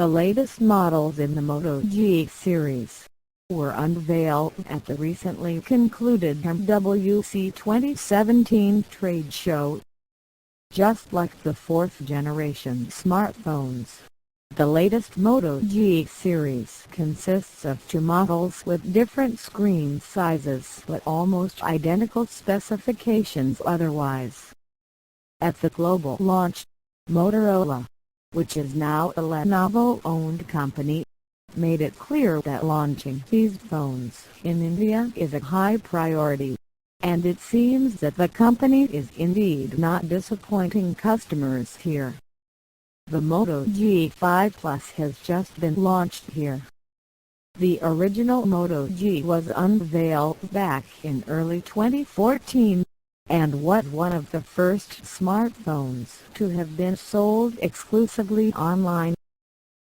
The latest models in the Moto G series were unveiled at the recently concluded MWC 2017 trade show. Just like the fourth generation smartphones, the latest Moto G series consists of two models with different screen sizes but almost identical specifications otherwise. At the global launch, Motorola, which is now a Lenovo-owned company, made it clear that launching these phones in India is a high priority, and it seems that the company is indeed not disappointing customers here. The Moto G5 Plus has just been launched here. The original Moto G was unveiled back in early 2014, and was one of the first smartphones to have been sold exclusively online.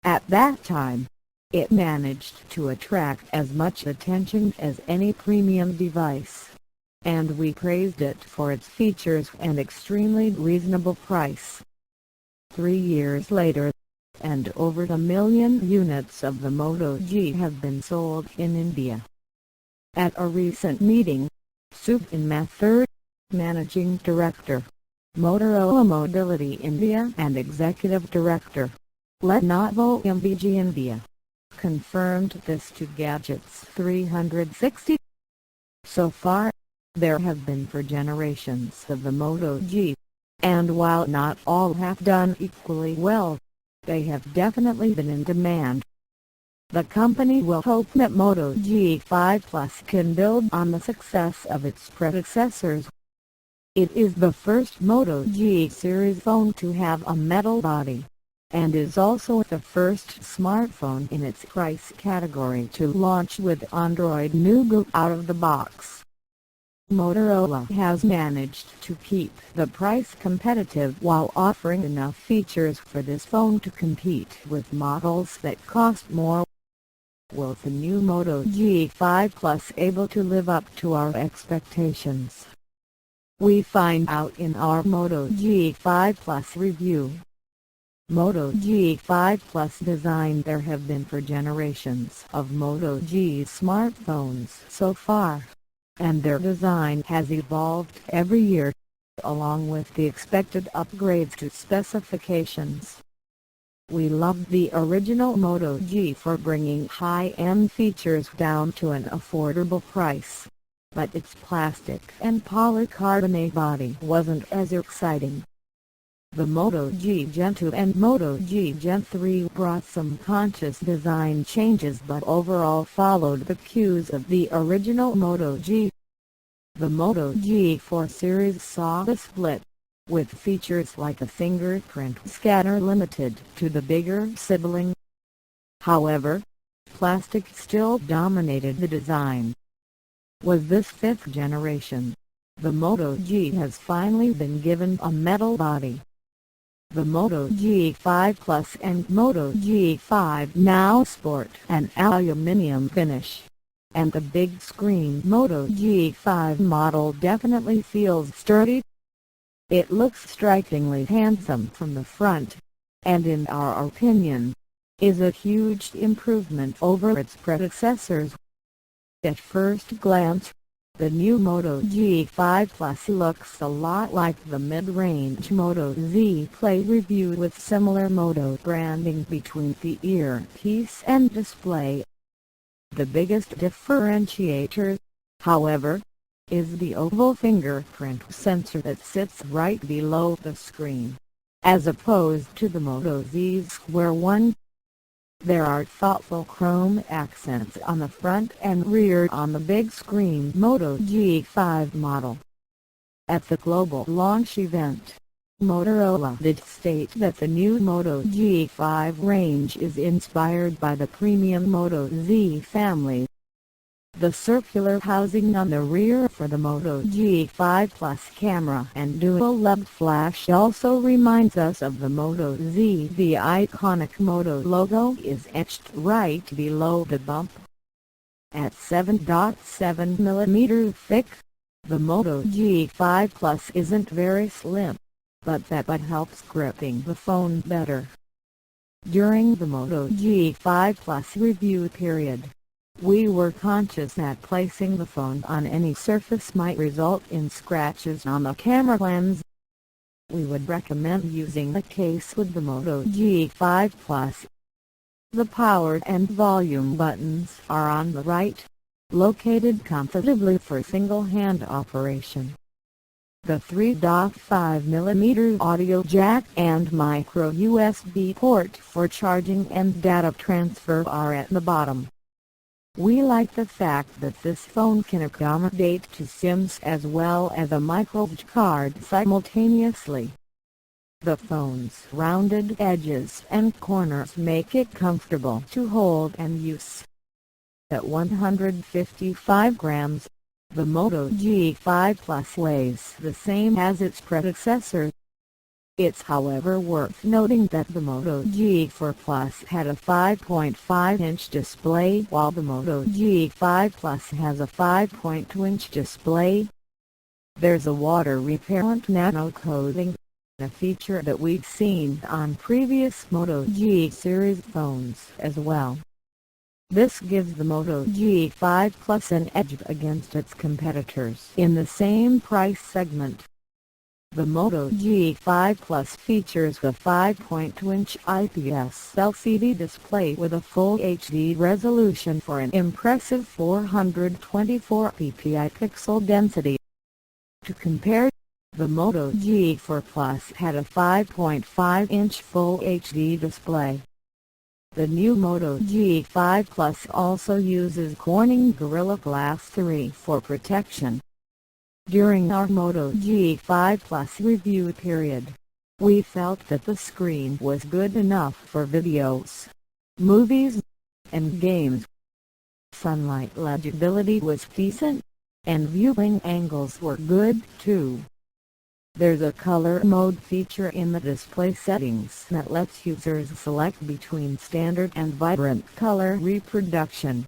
At that time, it managed to attract as much attention as any premium device, and we praised it for its features and extremely reasonable price. 3 years later, and over 1 million units of the Moto G have been sold in India. At a recent meeting, Subin Mathur, Managing Director, Motorola Mobility India and Executive Director, Lenovo MBG India, confirmed this to Gadgets 360. So far, there have been 4 generations of the Moto G, and while not all have done equally well, they have definitely been in demand. The company will hope that Moto G5 Plus can build on the success of its predecessors. It is the first Moto G series phone to have a metal body, and is also the first smartphone in its price category to launch with Android Nougat out of the box. Motorola has managed to keep the price competitive while offering enough features for this phone to compete with models that cost more. Will the new Moto G5 Plus able to live up to our expectations? We find out in our Moto G5 Plus review. Moto G5 Plus design. There have been 4 generations of Moto G smartphones so far, and their design has evolved every year, along with the expected upgrades to specifications. We loved the original Moto G for bringing high-end features down to an affordable price, but its plastic and polycarbonate body wasn't as exciting. The Moto G Gen 2 and Moto G Gen 3 brought some conscious design changes but overall followed the cues of the original Moto G. The Moto G4 series saw a split, with features like a fingerprint scanner limited to the bigger sibling. However, plastic still dominated the design. With this 5th generation, the Moto G has finally been given a metal body. The Moto G5 Plus and Moto G5 now sport an aluminium finish, and the big screen Moto G5 model definitely feels sturdy. It looks strikingly handsome from the front, and in our opinion, is a huge improvement over its predecessors. At first glance, the new Moto G5 Plus looks a lot like the mid-range Moto Z Play review with similar Moto branding between the earpiece and display. The biggest differentiator, however, is the oval fingerprint sensor that sits right below the screen, as opposed to the Moto Z's square one. There are thoughtful chrome accents on the front and rear on the big screen Moto G5 model. At the global launch event, Motorola did state that the new Moto G5 range is inspired by the premium Moto Z family. The circular housing on the rear for the Moto G5 Plus camera and dual LED flash also reminds us of the Moto Z. The iconic Moto logo is etched right below the bump. At 7.7 mm thick, the Moto G5 Plus isn't very slim, but that helps gripping the phone better. During the Moto G5 Plus review period, we were conscious that placing the phone on any surface might result in scratches on the camera lens. We would recommend using a case with the Moto G5 Plus. The power and volume buttons are on the right, located comfortably for single-hand operation. The 3.5mm audio jack and micro USB port for charging and data transfer are at the bottom. We like the fact that this phone can accommodate two SIMs as well as a microSD card simultaneously. The phone's rounded edges and corners make it comfortable to hold and use. At 155 grams, the Moto G5 Plus weighs the same as its predecessor. It's however worth noting that the Moto G4 Plus had a 5.5-inch display while the Moto G5 Plus has a 5.2-inch display. There's a water-repellent nano coating, a feature that we've seen on previous Moto G series phones as well. This gives the Moto G5 Plus an edge against its competitors in the same price segment. The Moto G5 Plus features a 5.2-inch IPS LCD display with a full HD resolution for an impressive 424 ppi pixel density. To compare, the Moto G4 Plus had a 5.5-inch Full HD display. The new Moto G5 Plus also uses Corning Gorilla Glass 3 for protection. During our Moto G5 Plus review period, we felt that the screen was good enough for videos, movies, and games. Sunlight legibility was decent, and viewing angles were good too. There's a color mode feature in the display settings that lets users select between standard and vibrant color reproduction.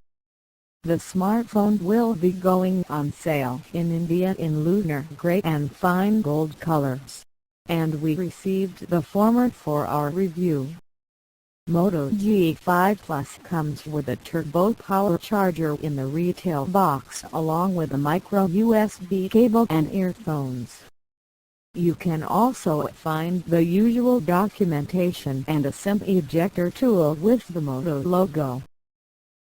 The smartphone will be going on sale in India in lunar grey and fine gold colors, and we received the former for our review. Moto G5 Plus comes with a turbo power charger in the retail box along with a micro USB cable and earphones. You can also find the usual documentation and a SIM ejector tool with the Moto logo.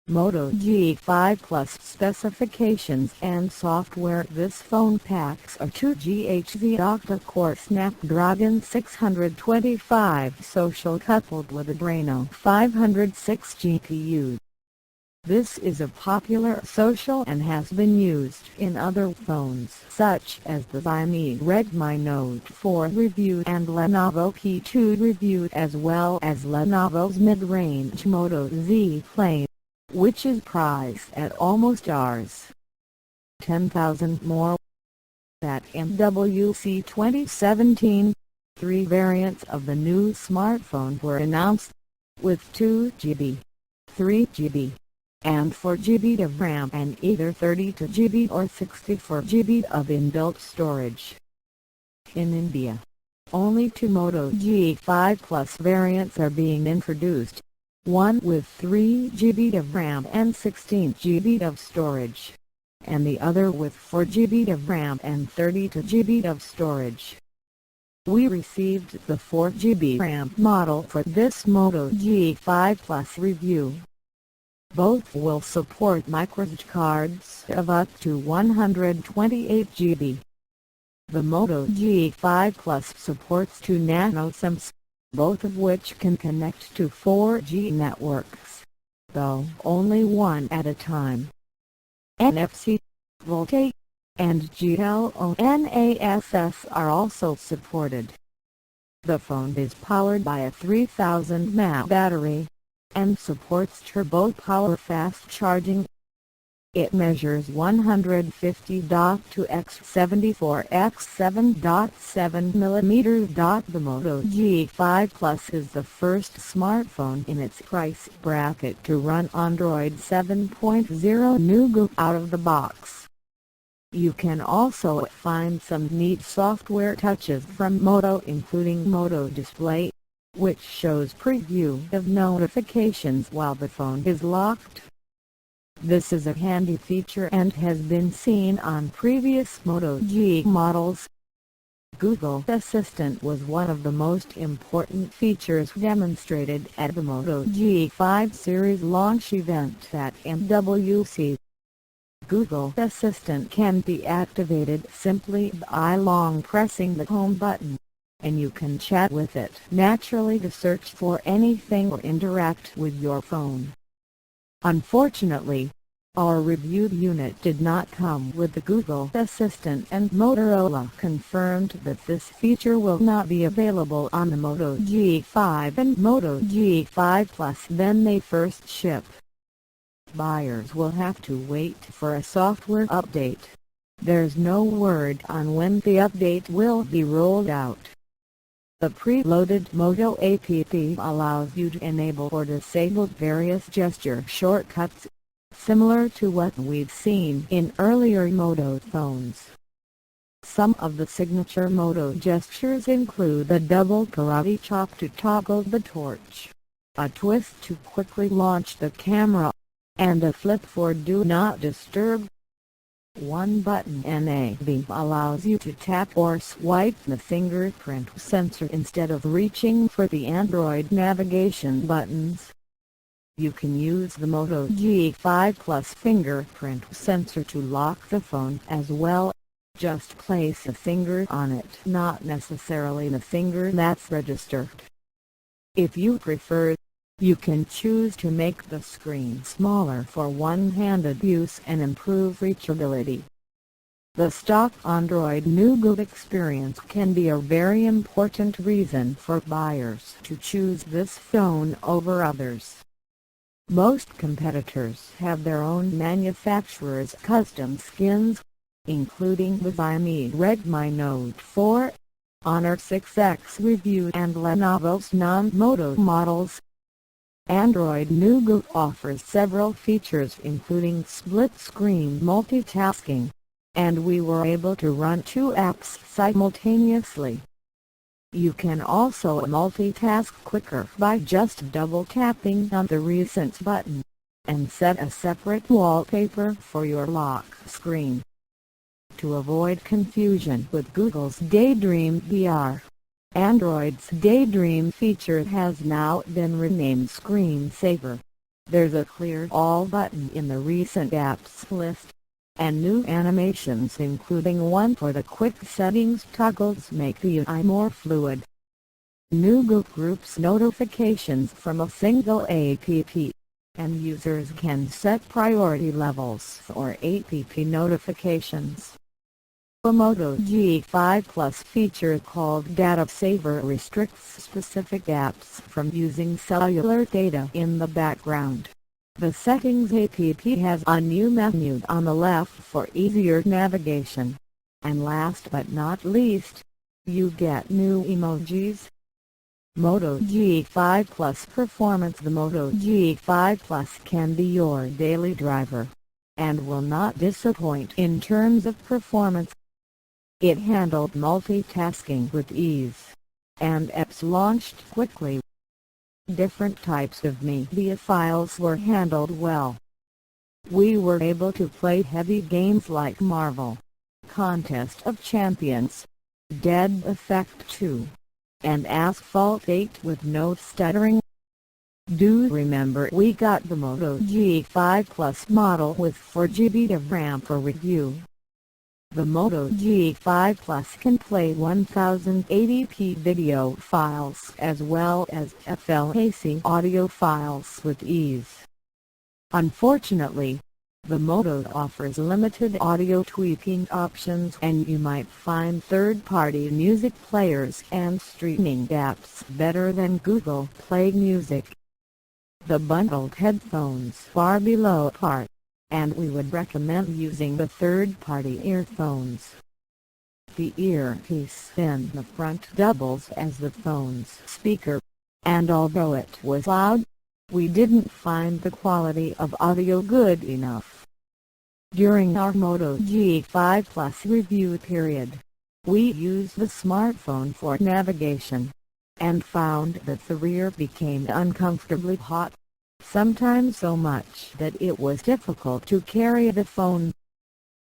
Moto G5 Plus specifications and software. This phone packs a 2 GHz octa-core Snapdragon 625 social coupled with a Adreno 506 GPU. This is a popular social and has been used in other phones such as the Xiaomi Redmi Note 4 review and Lenovo P2 review, as well as Lenovo's mid-range Moto Z Play, which is priced at almost Rs. 10,000 more. At MWC 2017, 3 variants of the new smartphone were announced, with 2GB, 3GB, and 4GB of RAM and either 32GB or 64GB of inbuilt storage. In India, only 2 Moto G5 Plus variants are being introduced, one with 3GB of RAM and 16GB of storage, and the other with 4GB of RAM and 32GB of storage. We received the 4GB RAM model for this Moto G5 Plus review. Both will support microSD cards of up to 128GB. The Moto G5 Plus supports 2 nano SIMs, both of which can connect to 4G networks, though only one at a time. NFC, VoLTE, and GLONASS are also supported. The phone is powered by a 3000 mAh battery, and supports turbo power fast charging. It measures 150.2 x 74 x 7.7 mm. The Moto G5 Plus is the first smartphone in its price bracket to run Android 7.0 Nougat out of the box. You can also find some neat software touches from Moto, including Moto Display, which shows preview of notifications while the phone is locked. This is a handy feature and has been seen on previous Moto G models. Google Assistant was one of the most important features demonstrated at the Moto G5 series launch event at MWC. Google Assistant can be activated simply by long pressing the home button, and you can chat with it naturally to search for anything or interact with your phone. Unfortunately, our reviewed unit did not come with the Google Assistant, and Motorola confirmed that this feature will not be available on the Moto G5 and Moto G5 Plus when they first ship. Buyers will have to wait for a software update. There's no word on when the update will be rolled out. The preloaded Moto app allows you to enable or disable various gesture shortcuts, similar to what we've seen in earlier Moto phones. Some of the signature Moto gestures include a double karate chop to toggle the torch, a twist to quickly launch the camera, and a flip for do not disturb. One button NAV allows you to tap or swipe the fingerprint sensor instead of reaching for the Android navigation buttons. You can use the Moto G5 Plus fingerprint sensor to lock the phone as well. Just place a finger on it, not necessarily the finger that's registered. If you prefer, you can choose to make the screen smaller for one-handed use and improve reachability. The stock Android Nougat experience can be a very important reason for buyers to choose this phone over others. Most competitors have their own manufacturer's custom skins, including the Xiaomi Redmi Note 4, Honor 6X Review and Lenovo's non-Moto models. Android Nougat offers several features including split-screen multitasking, and we were able to run 2 apps simultaneously. You can also multitask quicker by just double-tapping on the Recent button, and set a separate wallpaper for your lock screen. To avoid confusion with Google's Daydream VR, Android's Daydream feature has now been renamed Screensaver. There's a Clear All button in the Recent Apps list, and new animations including one for the quick settings toggles make the UI more fluid. Nougat groups notifications from a single app, and users can set priority levels for app notifications. The Moto G5 Plus feature called Data Saver restricts specific apps from using cellular data in the background. The Settings app has a new menu on the left for easier navigation. And last but not least, you get new emojis. Moto G5 Plus Performance. The Moto G5 Plus can be your daily driver, and will not disappoint in terms of performance. It handled multitasking with ease, and apps launched quickly. Different types of media files were handled well. We were able to play heavy games like Marvel, Contest of Champions, Dead Effect 2, and Asphalt 8 with no stuttering. Do remember we got the Moto G5 Plus model with 4GB of RAM for review. The Moto G5 Plus can play 1080p video files as well as FLAC audio files with ease. Unfortunately, the Moto offers limited audio tweaking options, and you might find third-party music players and streaming apps better than Google Play Music. The bundled headphones are below par, and we would recommend using the third-party earphones. The earpiece in the front doubles as the phone's speaker, and although it was loud, we didn't find the quality of audio good enough. During our Moto G5 Plus review period, we used the smartphone for navigation, and found that the rear became uncomfortably hot, sometimes so much that it was difficult to carry the phone.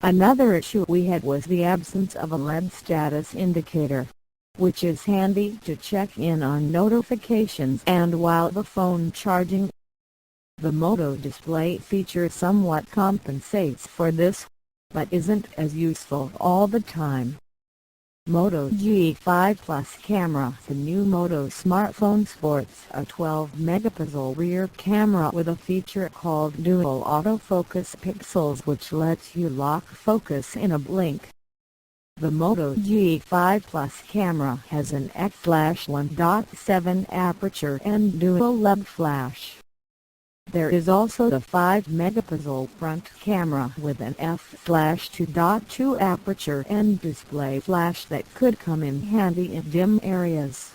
Another issue we had was the absence of a LED status indicator, which is handy to check in on notifications and while the phone charging. The Moto display feature somewhat compensates for this, but isn't as useful all the time. Moto G5 Plus camera. The new Moto smartphone sports a 12-megapixel rear camera with a feature called Dual Autofocus Pixels, which lets you lock focus in a blink. The Moto G5 Plus camera has an f/1.7 aperture and dual LED flash. There is also the 5-megapixel front camera with an f/2.2 aperture and display flash that could come in handy in dim areas.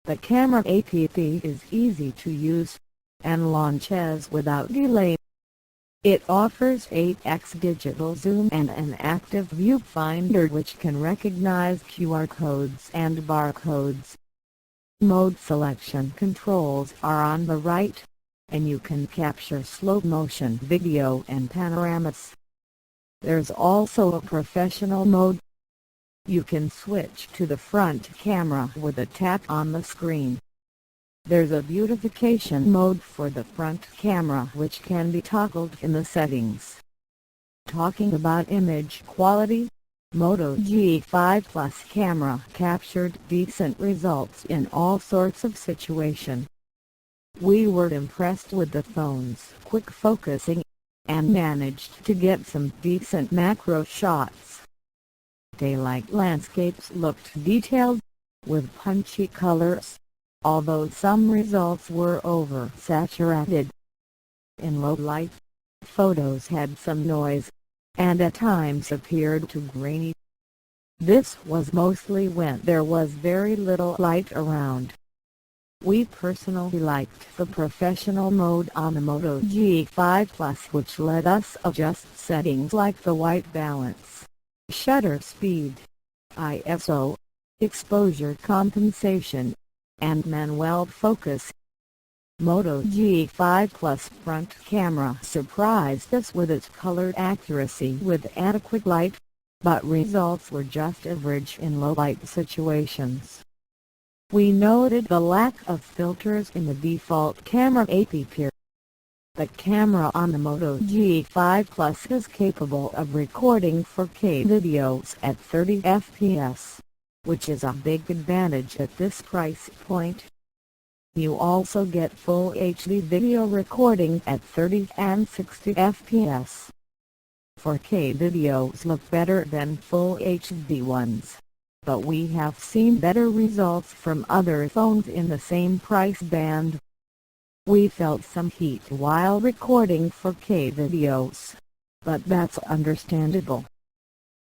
The camera app is easy to use, and launches without delay. It offers 8x digital zoom and an active viewfinder which can recognize QR codes and barcodes. Mode selection controls are on the right, and you can capture slow-motion video and panoramas. There's also a professional mode. You can switch to the front camera with a tap on the screen. There's a beautification mode for the front camera which can be toggled in the settings. Talking about image quality, Moto G5 Plus camera captured decent results in all sorts of situations. We were impressed with the phone's quick focusing, and managed to get some decent macro shots. Daylight landscapes looked detailed, with punchy colors, although some results were oversaturated. In low light, photos had some noise, and at times appeared too grainy. This was mostly when there was very little light around. We personally liked the professional mode on the Moto G5 Plus, which let us adjust settings like the white balance, shutter speed, ISO, exposure compensation, and manual focus. Moto G5 Plus front camera surprised us with its color accuracy with adequate light, but results were just average in low light situations. We noted the lack of filters in the default camera app. The camera on the Moto G5 Plus is capable of recording 4K videos at 30 fps, which is a big advantage at this price point. You also get full HD video recording at 30 and 60 fps. 4K videos look better than full HD ones, but we have seen better results from other phones in the same price band. We felt some heat while recording 4K videos, but that's understandable.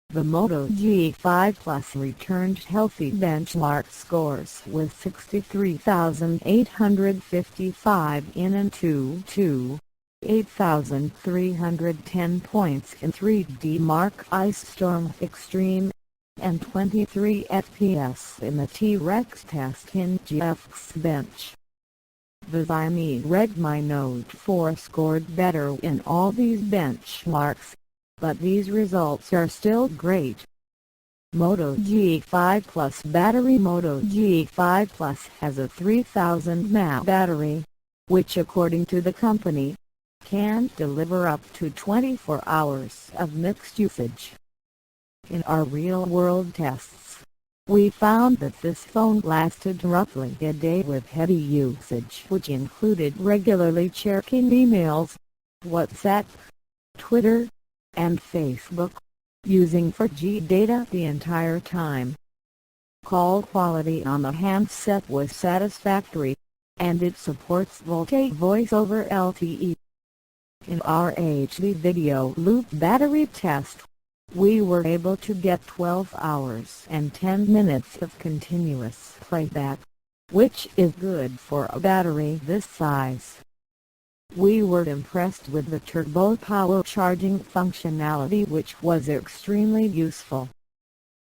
The Moto G5 Plus returned healthy benchmark scores with 63,855 in AnTuTu, 8,310 points in 3D Mark Ice Storm Extreme, and 23 FPS in the T-Rex test in GFX bench. The Xiaomi Redmi Note 4 scored better in all these benchmarks, but these results are still great. Moto G5 Plus battery. Moto G5 Plus has a 3000 mAh battery, which according to the company, can deliver up to 24 hours of mixed usage. In our real-world tests, we found that this phone lasted roughly a day with heavy usage, which included regularly checking emails, WhatsApp, Twitter, and Facebook, using 4G data the entire time. Call quality on the handset was satisfactory, and it supports VoLTE voice over LTE. In our HD video loop battery test, we were able to get 12 hours and 10 minutes of continuous playback, which is good for a battery this size. We were impressed with the turbo power charging functionality, which was extremely useful.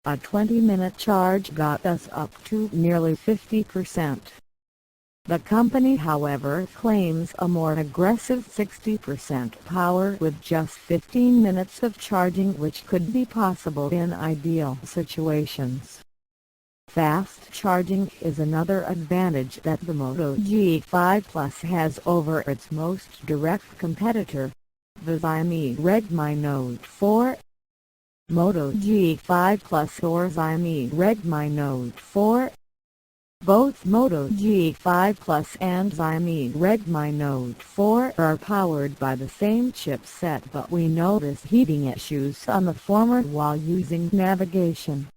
A 20-minute charge got us up to nearly 50%. The company however claims a more aggressive 60% power with just 15 minutes of charging, which could be possible in ideal situations. Fast charging is another advantage that the Moto G5 Plus has over its most direct competitor, the Xiaomi Redmi Note 4. Moto G5 Plus or Xiaomi Redmi Note 4. Both Moto G5 Plus and Xiaomi Redmi Note 4 are powered by the same chipset, but we notice heating issues on the former while using navigation.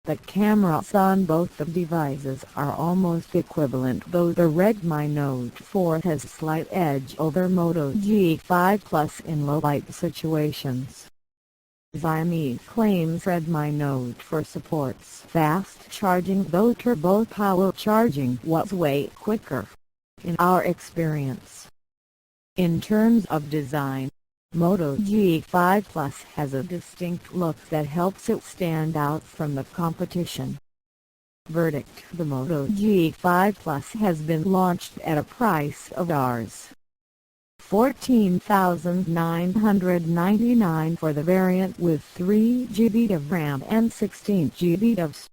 The cameras on both the devices are almost equivalent, though the Redmi Note 4 has a slight edge over Moto G5 Plus in low light situations. Xiaomi claims Redmi Note 4 supports fast charging, though turbo power charging was way quicker, in our experience. In terms of design, Moto G5 Plus has a distinct look that helps it stand out from the competition. Verdict: the Moto G5 Plus has been launched at a price of Rs. 14,999 for the variant with 3 GB of RAM and 16 GB of storage.